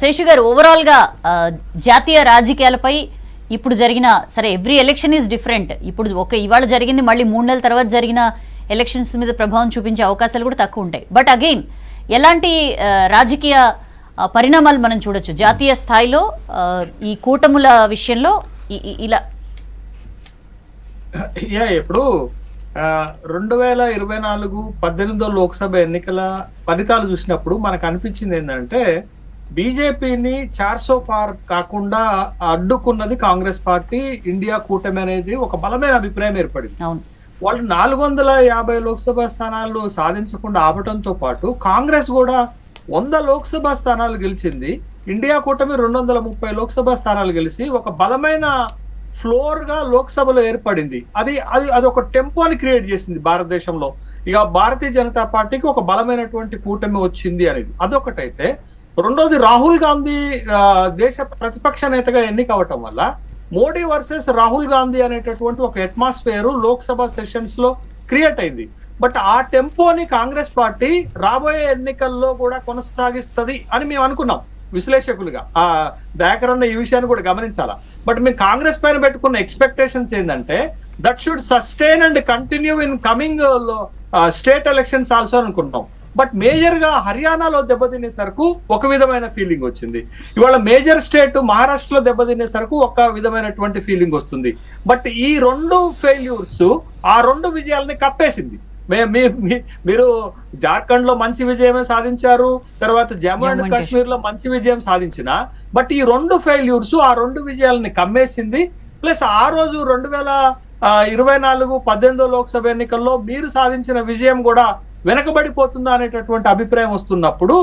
శేషు గారు, ఓవరాల్ గా జాతీయ రాజకీయాలపై ఇప్పుడు జరిగిన సరే ఎవ్రీ ఎలక్షన్ ఈజ్ డిఫరెంట్. ఇప్పుడు ఇవాళ జరిగింది, మళ్ళీ 3 నెలల తర్వాత జరిగిన ఎలక్షన్స్ మీద ప్రభావం చూపించే అవకాశాలు కూడా తక్కువ ఉంటాయి. బట్ అగైన్ ఎలాంటి రాజకీయ పరిణామాలు మనం చూడొచ్చు జాతీయ స్థాయిలో ఈ కూటముల విషయంలో ఇలా? ఇప్పుడు 2024 18వ లోక్సభ ఎన్నికల ఫలితాలు చూసినప్పుడు మనకు అనిపించింది ఏంటంటే బీజేపీని 400 పార్ కాకుండా అడ్డుకున్నది కాంగ్రెస్ పార్టీ. ఇండియా కూటమి అనేది ఒక బలమైన అభిప్రాయం ఏర్పడింది. వాళ్ళు 450 లోక్సభ స్థానాలు సాధించకుండా ఆపటంతో పాటు కాంగ్రెస్ కూడా 100 లోక్సభ స్థానాలు గెలిచింది. ఇండియా కూటమి 230 లోక్సభ స్థానాలు గెలిచి ఒక బలమైన ఫ్లోర్ గా లోక్సభలో ఏర్పడింది. అది ఒక టెంపోని క్రియేట్ చేసింది భారతదేశంలో. ఇక భారతీయ జనతా పార్టీకి ఒక బలమైనటువంటి కూటమి వచ్చింది అనేది అదొకటైతే, రెండోది రాహుల్ గాంధీ దేశ ప్రతిపక్ష నేతగా ఎన్నికవటం వల్ల మోడీ వర్సెస్ రాహుల్ గాంధీ అనేటటువంటి ఒక అట్మాస్ఫియర్ లోక్సభ సెషన్స్ లో క్రియేట్ అయింది. బట్ ఆ టెంపోని కాంగ్రెస్ పార్టీ రాబోయే ఎన్నికల్లో కూడా కొనసాగిస్తుంది అని మేము అనుకున్నాం విశ్లేషకులుగా. దయాకర్ అన్న ఈ విషయాన్ని కూడా గమనించాలా. బట్ మేము కాంగ్రెస్ పైన పెట్టుకున్న ఎక్స్పెక్టేషన్స్ ఏంటంటే that should sustain and continue in coming state elections also అనుకుంటాం. బట్ మేజర్ గా హర్యానాలో దెబ్బతినేసరికి ఒక విధమైన ఫీలింగ్ వచ్చింది. ఇవాళ మేజర్ స్టేట్ మహారాష్ట్రలో దెబ్బతినేసరికి ఒక విధమైనటువంటి ఫీలింగ్ వస్తుంది. బట్ ఈ 2 ఫెయిల్యూర్స్ ఆ 2 విజయాలని కప్పేసింది. మీరు జార్ఖండ్ లో మంచి విజయమే సాధించారు, తర్వాత జమ్మూ అండ్ కాశ్మీర్ లో మంచి విజయం సాధించిన, బట్ ఈ 2 ఫెయిల్యూర్స్ ఆ 2 విజయాలని కమ్మేసింది. ప్లస్ ఆ రోజు 2024 18వ లోక్సభ ఎన్నికల్లో మీరు సాధించిన విజయం కూడా వెనకబడిపోతుందా అనేటటువంటి అభిప్రాయం వస్తున్నప్పుడు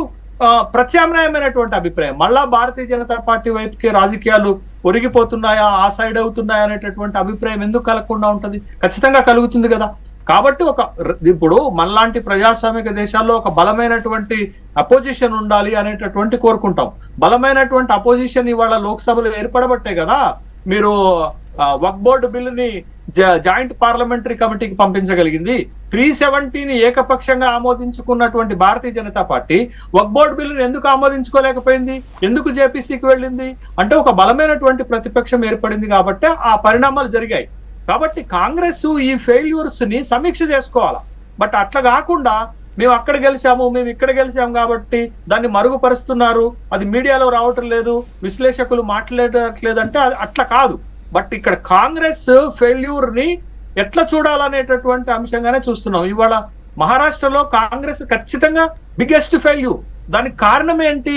ప్రత్యామ్నాయమైనటువంటి అభిప్రాయం మళ్ళా భారతీయ జనతా పార్టీ వైపుకి రాజకీయాలు ఒరిగిపోతున్నాయా, ఆ సైడ్ అవుతున్నాయా అనేటటువంటి అభిప్రాయం ఎందుకు కలగకుండా ఉంటది? ఖచ్చితంగా కలుగుతుంది కదా. కాబట్టి ఇప్పుడు మనలాంటి ప్రజాస్వామిక దేశాల్లో ఒక బలమైనటువంటి అపోజిషన్ ఉండాలి అనేటటువంటి కోరుకుంటాం. బలమైనటువంటి అపోజిషన్ ఇవాళ లోక్సభలో ఏర్పడబట్టే కదా మీరు వక్ఫ్ బోర్డు బిల్లుని జాయింట్ పార్లమెంటరీ కమిటీకి పంపించగలిగింది. 370ని ఏకపక్షంగా ఆమోదించుకున్నటువంటి భారతీయ జనతా పార్టీ వక్ఫ్ బోర్డు బిల్లుని ఎందుకు ఆమోదించుకోలేకపోయింది? ఎందుకు జేపీసీకి వెళ్ళింది? అంటే ఒక బలమైనటువంటి ప్రతిపక్షం ఏర్పడింది కాబట్టి ఆ పరిణామాలు జరిగాయి. కాబట్టి కాంగ్రెస్ ఈ ఫెయిల్యూర్స్ ని సమీక్ష చేసుకోవాలా. బట్ అట్లా కాకుండా మేము అక్కడ గెలిచాము, మేము ఇక్కడ గెలిచాము కాబట్టి దాన్ని మరుగుపరుస్తున్నారు, అది మీడియాలో రావటం లేదు, విశ్లేషకులు మాట్లాడట్లేదు అంటే అట్లా కాదు. బట్ ఇక్కడ కాంగ్రెస్ ఫెయిల్యూర్ ని ఎట్లా చూడాలనేటటువంటి అంశంగానే చూస్తున్నాం. ఇవాళ మహారాష్ట్రలో కాంగ్రెస్ ఖచ్చితంగా బిగ్గెస్ట్ ఫెయిల్యూర్. దానికి కారణం ఏంటి?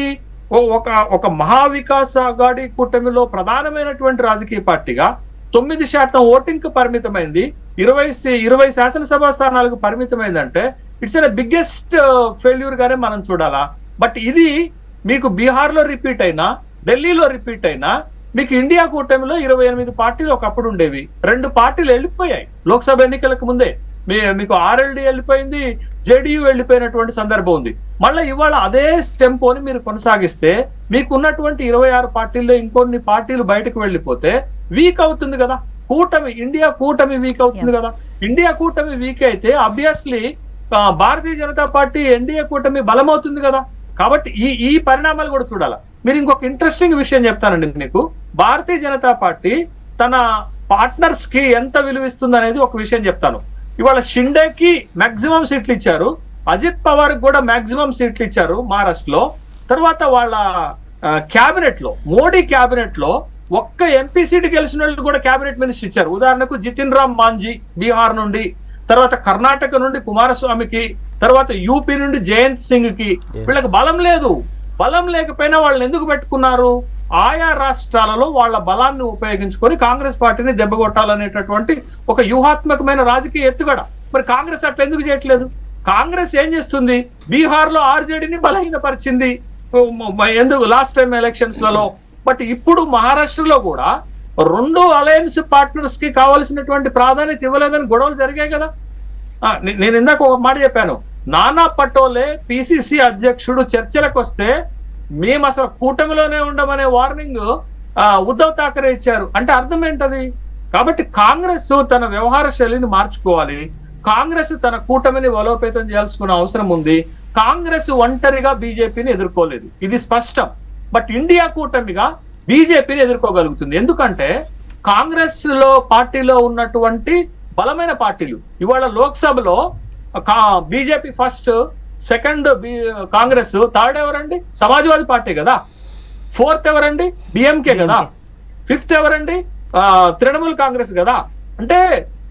ఒక మహావికాస్ అఘాడీ కూటమిలో ప్రధానమైనటువంటి రాజకీయ పార్టీగా 9% ఓటింగ్ కు పరిమితమైంది, 20 శాసనసభ స్థానాలకు పరిమితమైందంటే ఇట్స్ ఎ బిగ్గెస్ట్ ఫెయిల్యూర్ గానే మనం చూడాలా. బట్ ఇది మీకు బీహార్ లో రిపీట్ అయినా, ఢిల్లీలో రిపీట్ అయినా, మీకు ఇండియా కూటమిలో 28 పార్టీలు ఒకప్పుడు ఉండేవి, 2 పార్టీలు వెళ్ళిపోయాయి లోక్సభ ఎన్నికలకు ముందే. మీకు ఆర్ఎల్డి వెళ్ళిపోయింది, జేడీయూ వెళ్ళిపోయినటువంటి సందర్భం ఉంది. మళ్ళీ ఇవాళ అదే టెంపోని మీరు కొనసాగిస్తే మీకు ఉన్నటువంటి 26 పార్టీల్లో ఇంకొన్ని పార్టీలు బయటకు వెళ్ళిపోతే వీక్ అవుతుంది కదా కూటమి. ఇండియా కూటమి వీక్ అవుతుంది కదా. ఇండియా కూటమి వీక్ అయితే obviously Bharatiya Janata party NDA కూటమి బలమవుతుంది కదా. కాబట్టి ఈ పరిణామాలు కూడా చూడాలి. మీరు ఇంకొక ఇంట్రెస్టింగ్ విషయం చెప్తానండి మీకు. భారతీయ జనతా పార్టీ తన పార్ట్నర్స్ కి ఎంత విలువిస్తుంది అనేది ఒక విషయం చెప్తాను. ఇవాళ షిండేకి మాక్సిమం సీట్లు ఇచ్చారు, అజిత్ పవార్ కూడా మాక్సిమం సీట్లు ఇచ్చారు మహారాష్ట్రలో. తర్వాత వాళ్ళ క్యాబినెట్ లో, మోడీ క్యాబినెట్ లో ఒక్క ఎంపీ సీటు గెలిచిన వాళ్ళు కూడా క్యాబినెట్ మినిస్టర్ ఇచ్చారు. ఉదాహరణకు జితిన్ రామ్ మాంజీ బీహార్ నుండి, తర్వాత కర్ణాటక నుండి కుమారస్వామికి, తర్వాత యూపీ నుండి జయంత్ సింగ్ కి. వీళ్ళకి బలం లేదు. బలం లేకపోయినా వాళ్ళని ఎందుకు పెట్టుకున్నారు? ఆయా రాష్ట్రాలలో వాళ్ళ బలాన్ని ఉపయోగించుకొని కాంగ్రెస్ పార్టీని దెబ్బగొట్టాలనేటటువంటి ఒక వ్యూహాత్మకమైన రాజకీయ ఎత్తుగడ. మరి కాంగ్రెస్ అట్లా ఎందుకు చేయట్లేదు? కాంగ్రెస్ ఏం చేస్తుంది? బీహార్ లో ఆర్జేడీని బలహీనపరిచింది ఎందుకు లాస్ట్ టైం ఎలక్షన్స్ లలో. బట్ ఇప్పుడు మహారాష్ట్రలో కూడా 2 అలయన్స్ పార్ట్నర్స్ కి కావాల్సినటువంటి ప్రాధాన్యత ఇవ్వలేదని గొడవలు జరిగాయి కదా. నేను ఇందాక ఒక మాట చెప్పాను, నానా పటోలే పిసిసి అధ్యక్షుడు చర్చలకు వస్తే మేము అసలు కూటమిలోనే ఉండమనే వార్నింగ్ ఉద్ధవ్ ఠాకరే ఇచ్చారు. అంటే అర్థం ఏంటది? కాబట్టి కాంగ్రెస్ తన వ్యవహార శైలిని మార్చుకోవాలి. కాంగ్రెస్ తన కూటమిని బలోపేతం చేయాల్సిన అవసరం ఉంది. కాంగ్రెస్ ఒంటరిగా బీజేపీని ఎదుర్కోలేదు, ఇది స్పష్టం. బట్ ఇండియా కూటమిగా బీజేపీని ఎదుర్కోగలుగుతుంది. ఎందుకంటే కాంగ్రెస్ లో పార్టీలో ఉన్నటువంటి బలమైన పార్టీలు ఇవాళ లోక్సభలో BJP first, second Congress, third ఎవరండి? సమాజ్వాదీ పార్టీ కదా. ఫోర్త్ ఎవరండి? డిఎంకే కదా. ఫిఫ్త్ ఎవరండి? తృణమూల్ కాంగ్రెస్ కదా. అంటే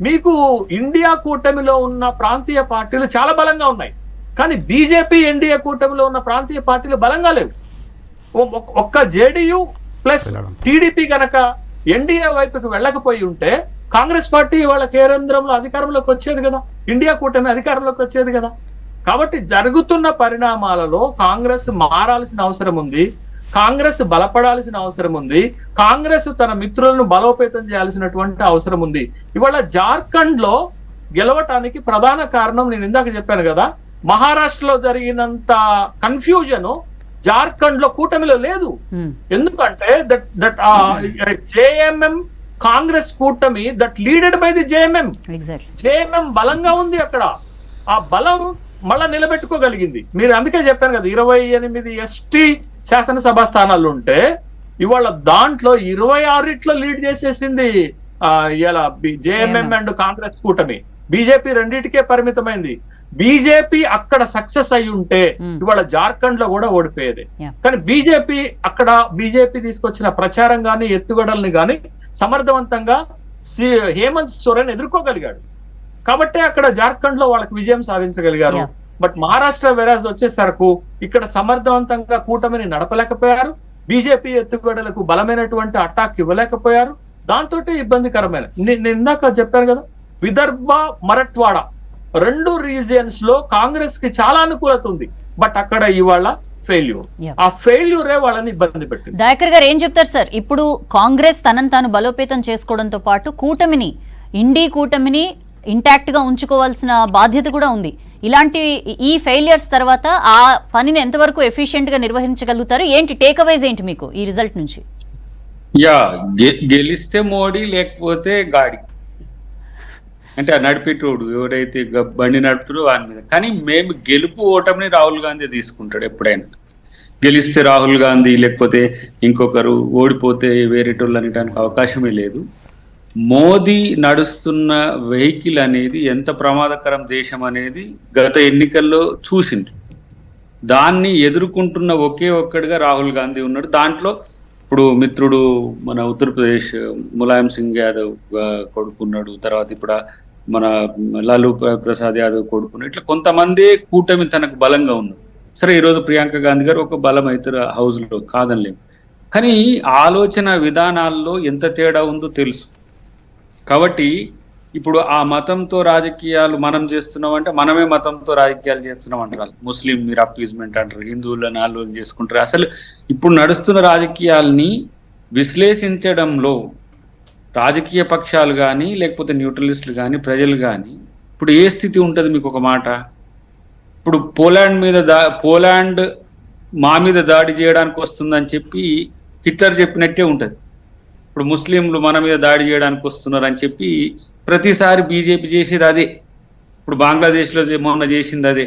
మీకు ఇండియా కూటమిలో ఉన్న ప్రాంతీయ పార్టీలు చాలా బలంగా ఉన్నాయి, కానీ బీజేపీ ఎన్డీఏ కూటమిలో ఉన్న ప్రాంతీయ పార్టీలు బలంగా లేవు. ఒక్క జేడీయూ ప్లస్ టీడీపీ గనక ఎన్డీఏ వైపుకి వెళ్ళకపోయి ఉంటే కాంగ్రెస్ పార్టీ వాళ్ళ కేంద్రంలో అధికారంలోకి వచ్చేది కదా, ఇండియా కూటమి అధికారంలోకి వచ్చేది కదా. కాబట్టి జరుగుతున్న పరిణామాలలో కాంగ్రెస్ మారాల్సిన అవసరం ఉంది, కాంగ్రెస్ బలపడాల్సిన అవసరం ఉంది, కాంగ్రెస్ తన మిత్రులను బలోపేతం చేయాల్సినటువంటి అవసరం ఉంది. ఇవాళ జార్ఖండ్ లో గెలవటానికి ప్రధాన కారణం నేను ఇందాక చెప్పాను కదా, మహారాష్ట్రలో జరిగినంత కన్ఫ్యూజన్ జార్ఖండ్ లో కూటమిలో లేదు. ఎందుకంటే జేఎంఎం కాంగ్రెస్ కూటమి దట్ లీడెడ్ బై ది జేఎంఎం బలంగా ఉంది అక్కడ. ఆ బలం మళ్ళా నిలబెట్టుకోగలిగింది. మీరు అందుకే చెప్పాను కదా, 28 ఎస్టీ శాసనసభ స్థానాలు ఉంటే ఇవాళ దాంట్లో 26 లీడ్ చేసేసింది ఇలా జేఎంఎం అండ్ కాంగ్రెస్ కూటమి. బీజేపీ రెండింటికే పరిమితమైంది. బీజేపీ అక్కడ సక్సెస్ అయి ఉంటే ఇవాళ జార్ఖండ్ లో కూడా ఓడిపోయేది. కానీ బీజేపీ తీసుకొచ్చిన ప్రచారం గాని ఎత్తుగడల్ని గాని సమర్థవంతంగా హేమంత్ సోరెన్ ఎదుర్కోగలిగాడు. కాబట్టే అక్కడ జార్ఖండ్ లో వాళ్ళకి విజయం సాధించగలిగారు. బట్ మహారాష్ట్ర వెరాజ్ వచ్చేసరకు ఇక్కడ సమర్థవంతంగా కూటమిని నడపలేకపోయారు, బీజేపీ ఎత్తుగడలకు బలమైనటువంటి అటాక్ ఇవ్వలేకపోయారు. దాంతో ఇబ్బందికరమైన నేను ఇందాక చెప్పాను కదా, విదర్భ మరట్వాడ 2 రీజియన్స్ లో కాంగ్రెస్ కి చాలా అనుకూలత ఉంది, బట్ అక్కడ ఇవాళ ఫెయిల్యూర్. ఆ ఫెయిల్యూరే వాళ్ళని ఇబ్బంది పెట్టింది. దయాకర్ గారు ఏం చెప్తారు సార్? ఇప్పుడు కాంగ్రెస్ తనను తాను బలోపేతం చేసుకోవడంతో పాటు ఇండీ కూటమిని ఇంటాక్ట్ గా ఉంచుకోవాల్సిన బాధ్యత కూడా ఉంది. ఇలాంటి ఈ ఫెయిలియర్స్ తర్వాత ఆ పనిని ఎంతవరకు ఎఫిషియెంట్ గా నిర్వహించగలుగుతారు? ఏంటి టేక్అవేస్ ఏంటి మీకు ఈ రిజల్ట్ నుంచి? గెలిస్తే మోడీ, లేకపోతే గాడి, అంటే ఆ నడిపేటోడు ఎవరైతే బండి నడుపుతారో వాని మీద. కానీ మేము గెలుపు ఓటమిని రాహుల్ గాంధీ తీసుకుంటాడు ఎప్పుడైనా. గెలిస్తే రాహుల్ గాంధీ, లేకపోతే ఇంకొకరు, ఓడిపోతే వేరేటోళ్ళు అనడానికి అవకాశమే లేదు. మోదీ నడుస్తున్న వెహికల్ అనేది ఎంత ప్రమాదకరం దేశం అనేది గత ఎన్నికల్లో చూసింది. దాన్ని ఎదుర్కొంటున్న ఒకే ఒక్కడిగా రాహుల్ గాంధీ ఉన్నాడు. దాంట్లో ఇప్పుడు మిత్రుడు మన ఉత్తరప్రదేశ్ ములాయం సింగ్ యాదవ్ కొడుకున్నాడు, తర్వాత ఇప్పుడు మన లాలూ ప్రసాద్ యాదవ్ కొడుకున్నాడు. ఇట్లా కొంతమంది కూటమి తనకు బలంగా ఉన్నారు. సరే, ఈరోజు ప్రియాంక గాంధీ గారు ఒక బలం అయితే హౌస్ లో కాదనలేము, కానీ ఆలోచన విధానాల్లో ఎంత తేడా ఉందో తెలుసు. కాబట్టి ఇప్పుడు ఆ మతంతో రాజకీయాలు మనం చేస్తున్నాం అంటే మనమే మతంతో రాజకీయాలు చేస్తున్నాం అంటారు. ముస్లిం మీరు అప్పీజ్మెంట్ అంటారు, హిందువులను ఆలోచన చేసుకుంటారు. అసలు ఇప్పుడు నడుస్తున్న రాజకీయాల్ని విశ్లేషించడంలో రాజకీయ పక్షాలు కానీ, లేకపోతే న్యూట్రలిస్టులు కానీ, ప్రజలు కానీ ఇప్పుడు ఏ స్థితి ఉంటుంది? మీకు ఒక మాట, ఇప్పుడు పోలాండ్ మా మీద దాడి చేయడానికి వస్తుందని చెప్పి హిట్లర్ చెప్పినట్టే ఉంటుంది. ఇప్పుడు ముస్లింలు మన మీద దాడి చేయడానికి వస్తున్నారు అని చెప్పి ప్రతిసారి బీజేపీ చేసేది అదే. ఇప్పుడు బంగ్లాదేశ్లో మొన్న చేసింది అదే.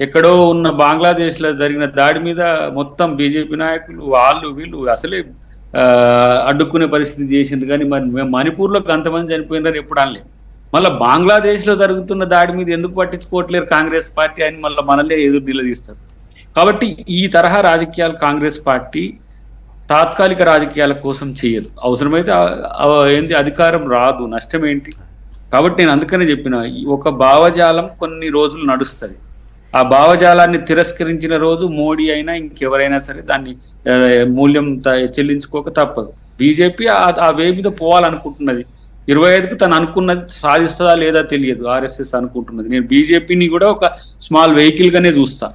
ఎక్కడో ఉన్న బంగ్లాదేశ్లో జరిగిన దాడి మీద మొత్తం బీజేపీ నాయకులు వాళ్ళు వీళ్ళు అసలే అడ్డుకునే పరిస్థితి చేసింది. కానీ మరి మణిపూర్లో అంతమంది చనిపోయినారు ఎప్పుడు అనలేదు. మళ్ళీ బంగ్లాదేశ్లో జరుగుతున్న దాడి మీద ఎందుకు పట్టించుకోవట్లేరు కాంగ్రెస్ పార్టీ అని మళ్ళీ మనలే ఎదురు నిలదీస్తారు. కాబట్టి ఈ తరహా రాజకీయాలు కాంగ్రెస్ పార్టీ తాత్కాలిక రాజకీయాల కోసం చేయదు. అవసరమైతే ఏంటి అధికారం రాదు, నష్టం ఏంటి? కాబట్టి నేను అందుకనే చెప్పిన, ఒక భావజాలం కొన్ని రోజులు నడుస్తుంది. ఆ భావజాలాన్ని తిరస్కరించిన రోజు మోడీ అయినా ఇంకెవరైనా సరే దాన్ని మూల్యం చెల్లించుకోక తప్పదు. బీజేపీ ఆ వే మీద పోవాలనుకుంటున్నది. 25కు తను అనుకున్నది సాధిస్తుందా లేదా తెలియదు. ఆర్ఎస్ఎస్ అనుకుంటున్నది. నేను బీజేపీని కూడా ఒక స్మాల్ వెహికల్ గానే చూస్తా.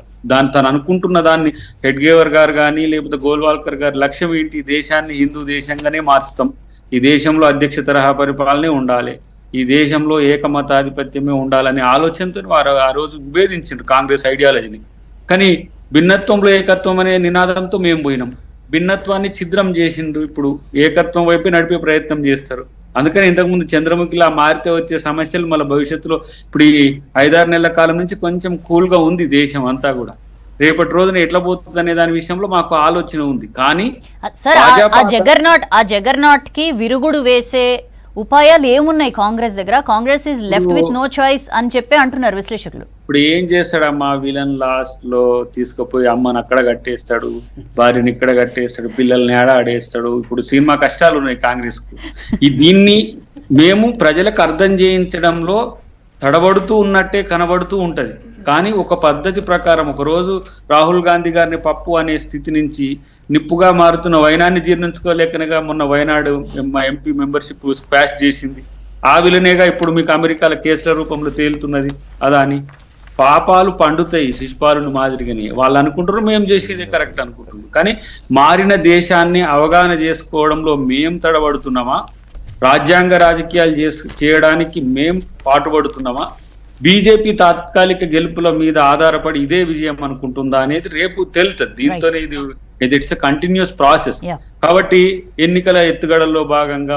తను అనుకుంటున్న దాన్ని హెడ్గేవర్ గారు కానీ, లేకపోతే గోల్వాల్కర్ గారి లక్ష్యం ఏంటి? దేశాన్ని హిందూ దేశంగానే మార్చుతాం, ఈ దేశంలో అధ్యక్ష తరహా పరిపాలనే ఉండాలి, ఈ దేశంలో ఏకమతాధిపత్యమే ఉండాలనే ఆలోచనతో వారు ఆ రోజు విభేదించారు కాంగ్రెస్ ఐడియాలజీని. కానీ భిన్నత్వంలో ఏకత్వం అనే నినాదంతో మేము పోయినాం. భిన్నత్వాన్ని ఛిద్రం చేసిండ్రు. ఇప్పుడు ఏకత్వం వైపే నడిపే ప్రయత్నం చేస్తారు. అందుకని ఇంతకుముందు చంద్రముఖిలా మారితే వచ్చే సమస్యలు మళ్ళీ భవిష్యత్తులో ఇప్పుడు ఈ 5-6 నెలల కాలం నుంచి కొంచెం కూల్ గా ఉంది దేశం అంతా కూడా. రేపటి రోజున ఎట్లా పోతుంది అనే దాని విషయంలో మాకు ఆలోచన ఉంది. కానీ సార్ ఆ జగర్నాట్ కి విరుగుడు వేసే ఉపాయాలు ఏమున్నాయి కాంగ్రెస్ దగ్గర? Congress is left with no choice అని చెప్పి అంటున్నారు విశ్లేషకులు. ఇప్పుడు ఏం చేస్తాడమ్మా విలన్, లాస్ట్ లో తీసుకుపోయి అమ్మని అక్కడ కట్టేస్తాడు, భార్యని ఇక్కడ కట్టేస్తాడు, పిల్లల్ని ఆడేస్తాడు. ఇప్పుడు సినిమా కష్టాలు ఉన్నాయి కాంగ్రెస్ కు. దీన్ని మేము ప్రజలకు అర్థం చేయించడంలో తడబడుతూ ఉన్నట్టే కనబడుతూ ఉంటది. కానీ ఒక పద్ధతి ప్రకారం ఒకరోజు రాహుల్ గాంధీ గారిని పప్పు అనే స్థితి నుంచి నిప్పుగా మారుతున్న వైనాన్ని జీర్ణించుకోలేకనగా మొన్న వైనాడు ఎంపీ మెంబర్షిప్ స్క్వాష్ చేసింది. ఆ విలనేగా ఇప్పుడు మీకు అమెరికాల కేసుల రూపంలో తేలుతున్నది. అదాని పాపాలు పండుతాయి శిశుపాలను మాదిరిగాని వాళ్ళు అనుకుంటారు, మేము చేసేదే కరెక్ట్ అనుకుంటున్నాం. కానీ మారిన దేశాన్ని అవగాహన చేసుకోవడంలో మేం తడబడుతున్నామా, రాజ్యాంగ రాజకీయాలు చేయడానికి మేం పాటుపడుతున్నామా, బీజేపీ తాత్కాలిక గెలుపుల మీద ఆధారపడి ఇదే విజయం అనుకుంటుందా అనేది రేపు తెలుస్తుంది. దీంతోనే ఇది ఇట్స్ కంటిన్యూస్ ప్రాసెస్. కాబట్టి ఎన్నికల ఎత్తుగడల్లో భాగంగా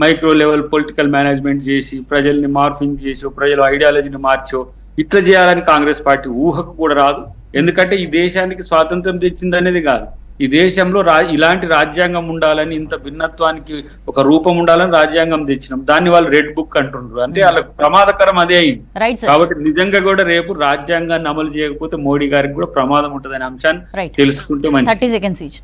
మైక్రో లెవెల్ పొలిటికల్ మేనేజ్మెంట్ చేసి ప్రజల్ని మార్ఫింగ్ చేసి ప్రజల ఐడియాలజీని మార్చో ఇట్లా చేయాలని కాంగ్రెస్ పార్టీ ఊహకు కూడా రాదు. ఎందుకంటే ఈ దేశానికి స్వాతంత్రం తెచ్చింది అనేది కాదు, ఈ దేశంలో ఇలాంటి రాజ్యాంగం ఉండాలని, ఇంత భిన్నత్వానికి ఒక రూపం ఉండాలని రాజ్యాంగం తెచ్చినాం. దాన్ని వాళ్ళు రెడ్ బుక్ అంటుండ్రు. అంటే వాళ్ళకి ప్రమాదకరం అదే అయింది. కాబట్టి నిజంగా కూడా రేపు రాజ్యాంగాన్ని అమలు చేయకపోతే మోడీ గారికి కూడా ప్రమాదం ఉంటుందనే అంశాన్ని తెలుసుకుంటే మంచిది.